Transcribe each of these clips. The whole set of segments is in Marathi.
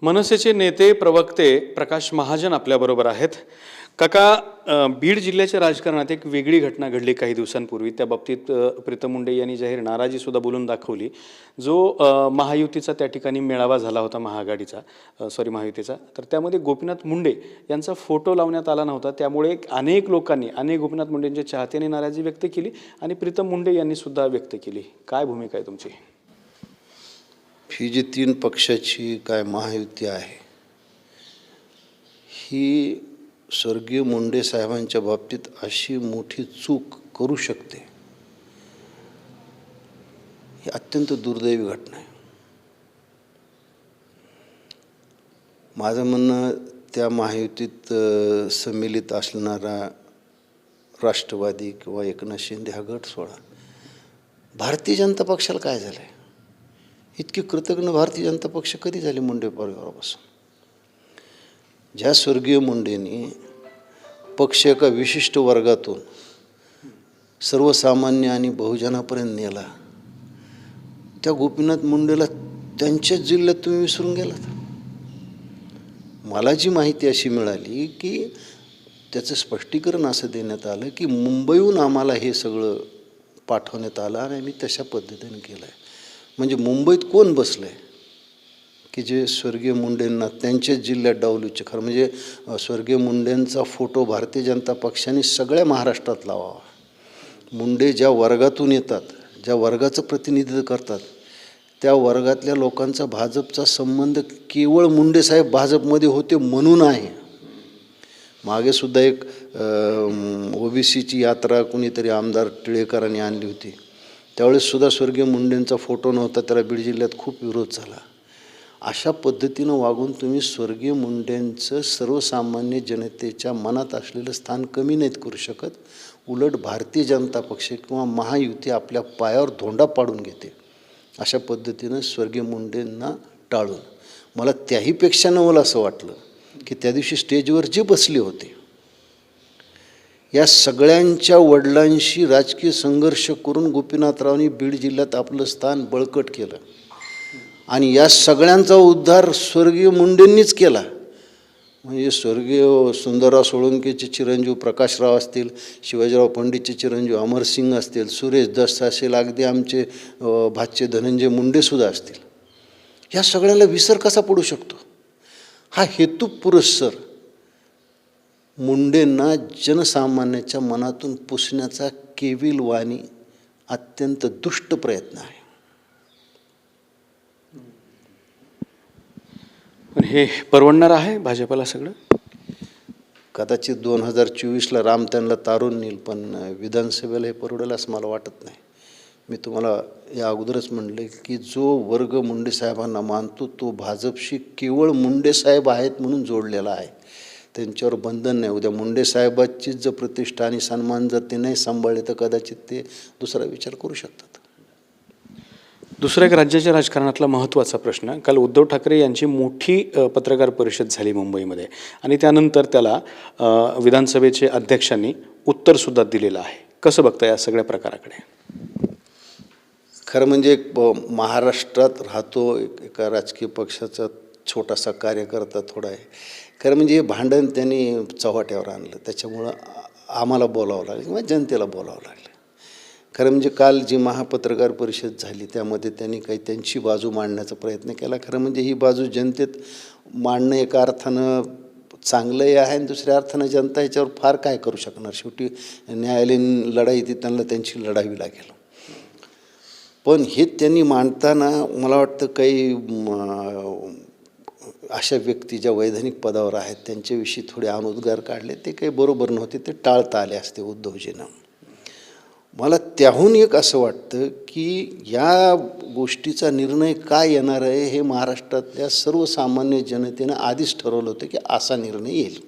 मनसेचे नेते प्रवक्ते प्रकाश महाजन आपल्याबरोबर आहेत. काका, बीड जिल्ह्याच्या राजकारणात एक वेगळी घटना घडली काही दिवसांपूर्वी. त्या बाबतीत प्रीतम मुंडे यांनी जाहीर नाराजी सुद्धा बोलून दाखवली. जो महायुतीचा त्या ठिकाणी मेळावा झाला होता महायुतीचा, तर त्यामध्ये गोपीनाथ मुंडे यांचा फोटो लावण्यात आला नव्हता. त्यामुळे अनेक लोकांनी गोपीनाथ मुंडेंच्या चाहत्यांनी नाराजी व्यक्त केली आणि प्रीतम मुंडे यांनी सुद्धा व्यक्त केली. काय भूमिका आहे तुमची? ही जी 3 पक्षाची काय महायुती आहे, ही स्वर्गीय मुंडे साहेबांच्या बाबतीत अशी मोठी चूक करू शकते, ही अत्यंत दुर्दैवी घटना आहे. माझं म्हणणं, त्या महायुतीत सम्मिलित असणारा राष्ट्रवादी किंवा एकनाथ शिंदे हा गट सोडा, भारतीय जनता पक्षाला काय झालं आहे? इतकी कृतज्ञ भारतीय जनता पक्ष कधी झाली मुंडे परिवारापासून? ज्या स्वर्गीय मुंडेंनी पक्ष एका विशिष्ट वर्गातून सर्वसामान्य आणि बहुजनापर्यंत नेला, त्या गोपीनाथ मुंडेला त्यांच्याच जिल्ह्यात तुम्ही विसरून गेलात. मला जी माहिती अशी मिळाली की त्याचं स्पष्टीकरण असं देण्यात आलं की मुंबईहून आम्हाला हे सगळं पाठवण्यात आलं आणि आम्ही तशा पद्धतीने केलं आहे. म्हणजे मुंबईत कोण बसलं आहे की जे स्वर्गीय मुंडेंना त्यांच्याच जिल्ह्यात डावलू इच्छा? खरं म्हणजे स्वर्गीय मुंडेंचा फोटो भारतीय जनता पक्षाने सगळ्या महाराष्ट्रात लावावा. मुंडे ज्या वर्गातून येतात, ज्या वर्गाचं प्रतिनिधित्व करतात, त्या वर्गातल्या लोकांचा भाजपचा संबंध केवळ मुंडे साहेब भाजपमध्ये होते म्हणून आहे. मागे सुद्धा एक ओबीसीची यात्रा कुणीतरी आमदार टिळेकरांनी आणली होती. त्यावेळेस सुद्धा स्वर्गीय मुंडेंचा फोटो नव्हता. त्याला बीड जिल्ह्यात खूप विरोध झाला. अशा पद्धतीनं वागून तुम्ही स्वर्गीय मुंडेंचं सर्वसामान्य जनतेच्या मनात असलेलं स्थान कमी नाहीत करू शकत. उलट भारतीय जनता पक्ष किंवा महायुती आपल्या पायावर धोंडा पाडून घेते. अशा पद्धतीनं स्वर्गीय मुंडेंना टाळून मला त्याहीपेक्षा नवल असं वाटलं की त्या दिवशी स्टेजवर जे बसले होते, या सगळ्यांच्या वडिलांशी राजकीय संघर्ष करून गोपीनाथरावनी बीड जिल्ह्यात आपलं स्थान बळकट केलं आणि या सगळ्यांचा उद्धार स्वर्गीय मुंडेंनीच केला. म्हणजे स्वर्गीय सुंदरराव सोळंकेचे चिरंजीव प्रकाशराव असतील, शिवाजीराव पंडितचे चिरंजीव अमरसिंग असतील, सुरेश दस असेल, अगदी आमचे भाचे धनंजय मुंडेसुद्धा असतील. ह्या सगळ्यांना विसर कसा पडू शकतो? हा हेतू पुरस्सर मुंडेंना जनसामान्याच्या मनातून पुसण्याचा केविलवाणी अत्यंत दुष्ट प्रयत्न आहे. पण हे परवडणार आहे भाजपला सगळं? कदाचित 2024ला राम त्यांना तारून नेईल, पण विधानसभेला हे परवडेल असं मला वाटत नाही. मी तुम्हाला या अगोदरच म्हणले की जो वर्ग मुंडे साहेबांना मानतो तो भाजपशी केवळ मुंडे साहेब आहेत म्हणून जोडलेला आहे. त्यांच्यावर बंधन नाही. उद्या मुंडे साहेबाचीच जर प्रतिष्ठा आणि सन्मान जर ते नाही सांभाळले तर कदाचित ते दुसरा विचार करू शकतात. दुसऱ्या एक राज्याच्या राजकारणातला महत्त्वाचा प्रश्न, काल उद्धव ठाकरे यांची मोठी पत्रकार परिषद झाली मुंबईमध्ये आणि त्यानंतर त्याला विधानसभेचे अध्यक्षांनी उत्तरसुद्धा दिलेलं आहे. कसं बघता या सगळ्या प्रकाराकडे? खरं म्हणजे एक महाराष्ट्रात राहतो, एका राजकीय पक्षाचा छोटासा कार्यकर्ता थोडा आहे. खरं म्हणजे हे भांडण त्यांनी चव्हाट्यावर आणलं, त्याच्यामुळं आम्हाला बोलावं लागलं किंवा जनतेला बोलावं लागलं. खरं म्हणजे काल जी महापत्रकार परिषद झाली त्यामध्ये त्यांनी काही त्यांची बाजू मांडण्याचा प्रयत्न केला. खरं म्हणजे ही बाजू जनतेत मांडणं एका अर्थानं चांगलंही आहे आणि दुसऱ्या अर्थानं जनता याच्यावर फार काय करू शकणार. शेवटी न्यायालयीन लढाई ती त्यांना त्यांची लढावी लागेल. पण हे त्यांनी मांडताना मला वाटतं काही अशा व्यक्ती ज्या वैधानिक पदावर आहेत त्यांच्याविषयी थोडे अनुद्गार काढले, ते काही बरोबर नव्हते, ते टाळता आले असते उद्धवजींना. मला त्याहून एक असं वाटतं की या गोष्टीचा निर्णय काय येणार आहे हे महाराष्ट्रातल्या सर्वसामान्य जनतेनं आधीच ठरवलं होतं की असा निर्णय येईल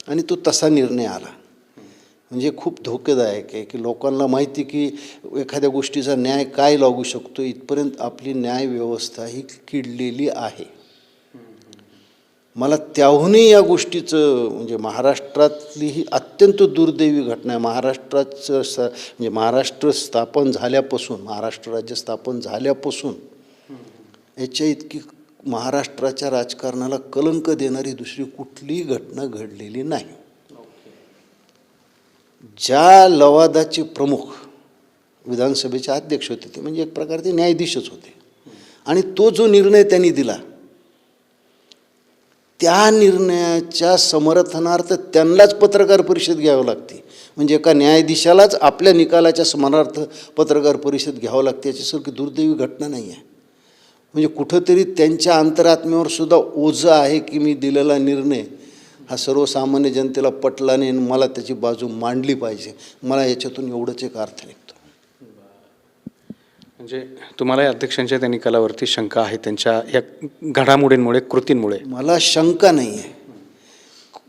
आणि तो तसा निर्णय आला. म्हणजे खूप धोकेदायक आहे की लोकांना माहिती की एखाद्या गोष्टीचा न्याय काय लागू शकतो, इथपर्यंत आपली न्यायव्यवस्था ही किडलेली आहे. मला त्याहूनही या गोष्टीचं म्हणजे महाराष्ट्रातली ही अत्यंत दुर्दैवी घटना आहे. म्हणजे महाराष्ट्र स्थापन झाल्यापासून, महाराष्ट्र राज्य स्थापन झाल्यापासून याच्या इतकी महाराष्ट्राच्या राजकारणाला कलंक देणारी दुसरी कुठलीही घटना घडलेली नाही. ज्या लवादाचे प्रमुख विधानसभेचे अध्यक्ष होते ते म्हणजे एक प्रकारचे न्यायाधीशच होते, आणि तो जो निर्णय त्यांनी दिला त्या निर्णयाच्या समर्थनार्थ त्यांनाच पत्रकार परिषद घ्यावी लागते. म्हणजे एका न्यायाधीशालाच आपल्या निकालाच्या समर्थनार्थ पत्रकार परिषद घ्यावं लागते, याच्यासारखी दुर्दैवी घटना नाही आहे. म्हणजे कुठंतरी त्यांच्या अंतरात्म्यावर सुद्धा ओझं आहे की मी दिलेला निर्णय हा सर्वसामान्य जनतेला पटला नाही आणि मला त्याची बाजू मांडली पाहिजे. मला याच्यातून एवढंच एक अर्थ निघतो. म्हणजे तुम्हाला या अध्यक्षांच्या त्या निकालावरती शंका आहे त्यांच्या या घडामोडींमुळे, कृतींमुळे? मला शंका नाही आहे,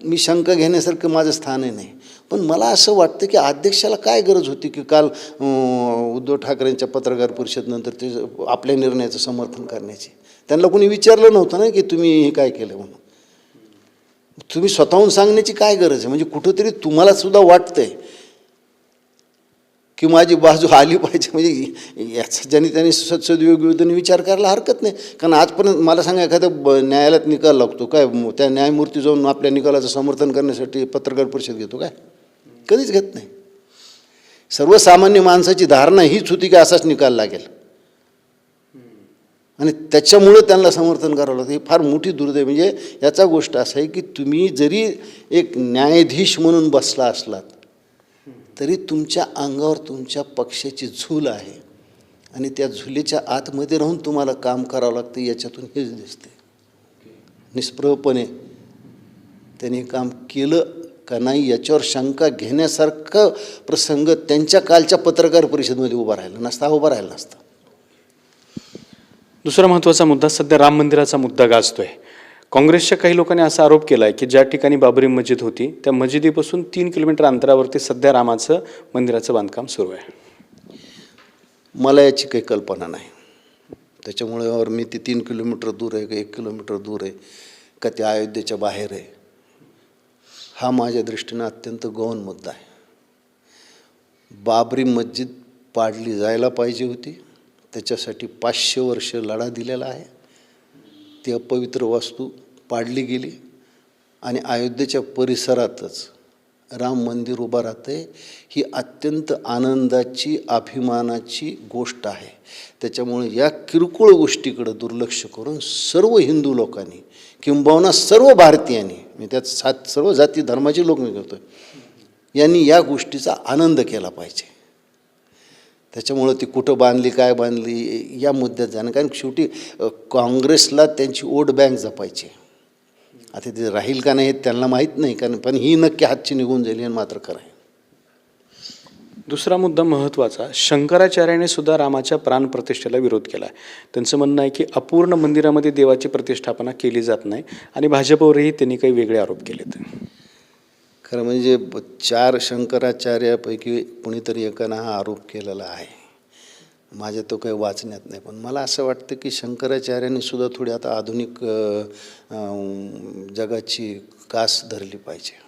मी शंका घेण्यासारखं माझं स्थानही नाही. पण मला असं वाटतं की अध्यक्षाला काय गरज होती की काल उद्धव ठाकरेंच्या पत्रकार परिषदेनंतर ते आपल्या निर्णयाचं समर्थन करण्याची? त्यांना कोणी विचारलं नव्हतं ना की तुम्ही हे काय केलं म्हणून. तुम्ही स्वतःहून सांगण्याची काय गरज आहे? म्हणजे कुठंतरी तुम्हाला सुद्धा वाटतंय की माझी बाजू आली पाहिजे. म्हणजे याचा ज्यांनी त्यांनी सदसद्विवेकने विचार करायला हरकत नाही. कारण आजपर्यंत मला सांगा, एखाद्या न्यायालयात निकाल लागतो काय, त्या न्यायमूर्ती जाऊन आपल्या निकालाचं समर्थन करण्यासाठी पत्रकार परिषद घेतो काय? कधीच घेत नाही. सर्वसामान्य माणसाची धारणा हीच होती की असाच निकाल लागेल आणि त्याच्यामुळे त्यांना समर्थन करावं लागतं. ही फार मोठी दुर्दैव. म्हणजे याचा गोष्ट असं आहे की तुम्ही जरी एक न्यायाधीश म्हणून बसला असलात तरी तुमच्या अंगावर तुमच्या पक्षाची झूल आहे आणि त्या झुलीच्या आतमध्ये राहून तुम्हाला काम करावं लागतं. याच्यातून हेच दिसते. निष्प्रभपणे त्यांनी काम केलं का नाही याच्यावर शंका घेण्यासारखं प्रसंग त्यांच्या कालच्या पत्रकार परिषदेमध्ये उभा राहिला नसता. दुसरा महत्त्वाचा मुद्दा सध्या राम मंदिराचा मुद्दा गाजतोय. काँग्रेसच्या काही लोकांनी असा आरोप केला आहे की ज्या ठिकाणी बाबरी मस्जिद होती त्या मस्जिदीपासून 3 किलोमीटर अंतरावरती सध्या रामाचं मंदिराचं बांधकाम सुरू आहे. मला याची काही कल्पना नाही. त्याच्यामुळे मी ती 3 किलोमीटर दूर आहे का 1 किलोमीटर दूर आहे का ते अयोध्येच्या बाहेर आहे, हा माझ्या दृष्टीनं अत्यंत गौण मुद्दा आहे. बाबरी मस्जिद पाडली जायला पाहिजे होती. त्याच्यासाठी 500 वर्ष लढा दिलेला आहे. ती अपवित्र वास्तू पाडली गेली आणि अयोध्येच्या परिसरातच राम मंदिर उभं राहतंय. ही अत्यंत आनंदाची, अभिमानाची गोष्ट आहे. त्याच्यामुळे या किरकोळ गोष्टीकडं दुर्लक्ष करून सर्व हिंदू लोकांनी किंबहुना सर्व भारतीयांनी, मी त्यात सर्व जाती धर्माचे लोक मी करतो, यांनी या गोष्टीचा आनंद केला पाहिजे. त्याच्यामुळं ती कुठं बांधली, काय बांधली या मुद्द्यात जाणं, कारण शेवटी काँग्रेसला त्यांची वोट बँक जपायची. आता ते राहील का नाही हे त्यांना माहीत नाही, कारण पण ही नक्की हातची निघून जाईल आणि मात्र खरं आहे. दुसरा मुद्दा महत्त्वाचा, शंकराचार्याने सुद्धा रामाच्या प्राणप्रतिष्ठेला विरोध केला आहे. त्यांचं म्हणणं आहे की अपूर्ण मंदिरामध्ये देवाची प्रतिष्ठापना केली जात नाही आणि भाजपवरही त्यांनी काही वेगळे आरोप केलेत. खरं म्हणजे 4 शंकराचार्यापैकी कुणीतरी एकानं हा आरोप केलेला आहे. माझ्या तो काही वाचण्यात नाही. पण मला असं वाटतं की शंकराचार्यांनी सुद्धा थोडी आता आधुनिक जगाची कास धरली पाहिजे.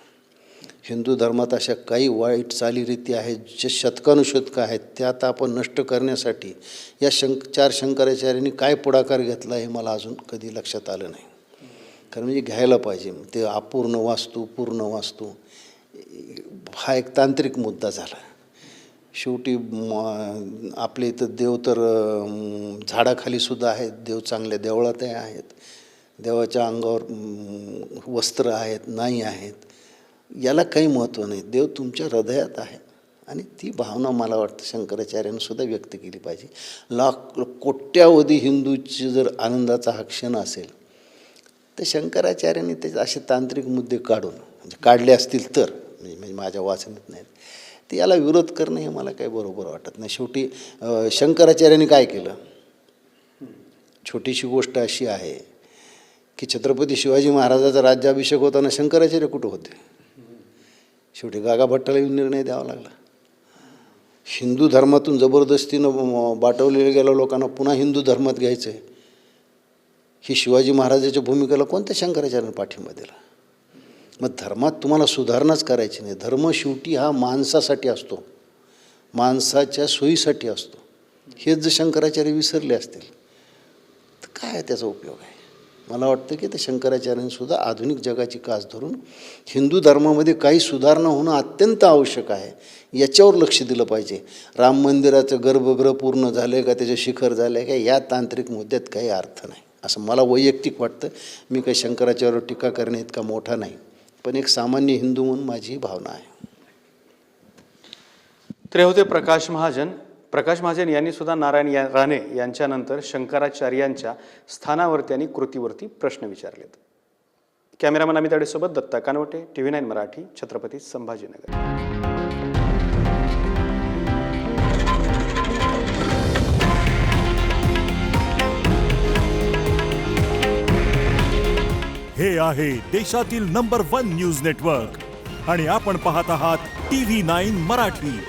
हिंदू धर्मात अशा काही वाईट चालीरीती आहेत जे शतकानुशतकं आहेत, त्या आता आपण नष्ट करण्यासाठी या 4 शंकराचार्यांनी काय पुढाकार घेतला हे मला अजून कधी लक्षात आलं नाही. कारण म्हणजे घ्यायला पाहिजे. ते अपूर्ण वास्तू, पूर्ण वास्तू हा एक तांत्रिक मुद्दा झाला. शेवटी आपले इथं देव तर झाडाखाली सुद्धा आहेत, देव चांगल्या देवळातही आहेत, देवाच्या अंगावर वस्त्र आहेत नाही आहेत, याला काही महत्त्व नाही. देव तुमच्या हृदयात आहे आणि ती भावना मला वाटतं शंकराचार्यांनी सुद्धा व्यक्त केली पाहिजे. कोट्यावधी हिंदूची जर आनंदाचा हा क्षण असेल तर शंकराचार्यांनी ते असे तांत्रिक मुद्दे काढून, म्हणजे काढले असतील तर, म्हणजे माझ्या वाचण्यात नाहीत, ते याला विरोध करणं हे मला काही बरोबर वाटत नाही. शेवटी शंकराचार्यांनी काय केलं? छोटीशी गोष्ट अशी आहे की छत्रपती शिवाजी महाराजाचा राज्याभिषेक होताना शंकराचार्य कुठं होते? शेवटी गागा भट्टाला येऊन निर्णय द्यावा लागला. हिंदू धर्मातून जबरदस्तीनं बाटवलेल्या गेल्या लोकांना पुन्हा हिंदू धर्मात घ्यायचं आहे, ही शिवाजी महाराजाच्या भूमिकेला कोणत्या शंकराचार्याने पाठिंबा दिला? मग धर्मात तुम्हाला सुधारणाच करायची नाही. धर्म शेवटी हा माणसासाठी असतो, माणसाच्या सोयीसाठी असतो. हेच जर शंकराचार्य विसरले असतील तर काय त्याचा उपयोग आहे? मला वाटतं की ते शंकराचार्यांसुद्धा आधुनिक जगाची कास धरून हिंदू धर्मामध्ये काही सुधारणा होणं अत्यंत आवश्यक आहे, याच्यावर लक्ष दिलं पाहिजे. राम मंदिराचं गर्भगृह पूर्ण झालं आहे का, त्याचं शिखर झालं आहे का, या तांत्रिक मुद्द्यात काही अर्थ नाही असं मला वैयक्तिक वाटतं. मी काही शंकराचार्यावर टीका करणे इतका मोठा नाही, पण एक सामान्य हिंदू म्हणून माझी ही भावना आहे. तर हे होते प्रकाश महाजन. प्रकाश महाजन यांनी सुद्धा नारायण राणे यांच्यानंतर शंकराचार्यांच्या स्थानावरती आणि कृतीवरती प्रश्न विचारलेत. कॅमेरामन अमित आडेसोबत दत्ता कानवटे, TV9 मराठी, छत्रपती संभाजीनगर. हे आहे देशातील नंबर 1 न्यूज नेटवर्क आणि आपण पाहत आहात TV9 मराठी.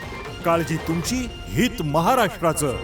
काळजी तुमची, हित महाराष्ट्राचं.